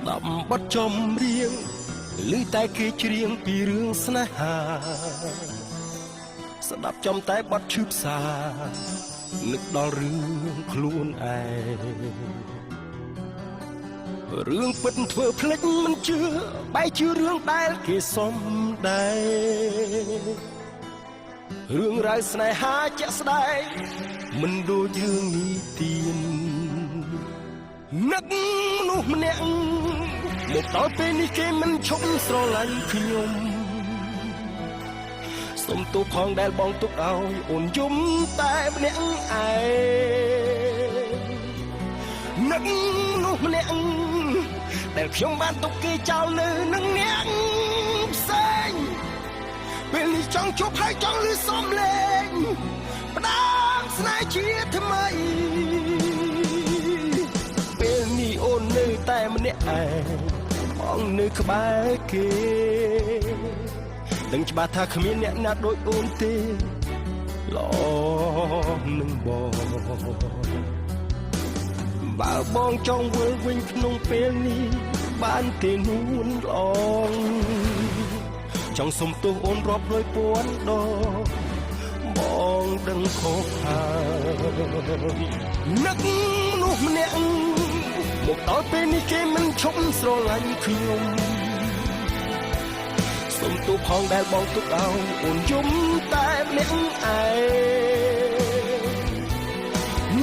ដាប់បទចម្រៀងឮតែគេច្រៀងពីរឿងស្នេហាស្ដាប់ចំតែបទឈឺផ្សានឹកដល់រឿងខ្លួនឯងរឿងពិតធ្វើភ្លេចមិនជឿបែរជារឿងដែលគេសំដែងរឿងរ៉ាវស្នេហាជាក់ស្ដែងមិនដូចរឿងនីតិនឹកមនុស្សម្នាក់មកដល់ពេលនេះគេមិនឈប់ស្រឡាញ់ខ្ញុំសុំទោសផងដែលបងទុកឲ្យអូនយំតែម្នាក់ឯងនឹកមនុស្សម្នាក់ដែលខ្ញុំបានទុកគេចោលនៅនឹងអ្នកផ្សេងពេលនេះចង់ជួបហើយចង់ឮសំឡេងផ្ដាំស្នេហ៍ជាថ្មីពេលនេះអូននៅតែម្នាក់ឯងបងនៅក្បែរគេដឹងច្បាស់ថាគ្មានអ្នកណាដូចអូនទេល្អនឹងបងបើបងចង់វិលវិញក្នុងពេលនេះបានទេនួនល្អងចង់សុំទោសអូនរាប់រយពាន់ដងបងដឹងខុសហើយនឹកមនុស្សម្នាក់មកដល់ពេលនេះគេមិនឈប់ស្រឡាញ់ខ្ញុំសុំទោសផងដែលបងទុកឲ្យអូនយំតែម្នាក់ឯង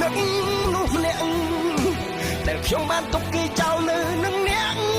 នឹកមនុស្សម្នាក់ដែលខ្ញុំបានទុកគេចោលនៅនឹងអ្នក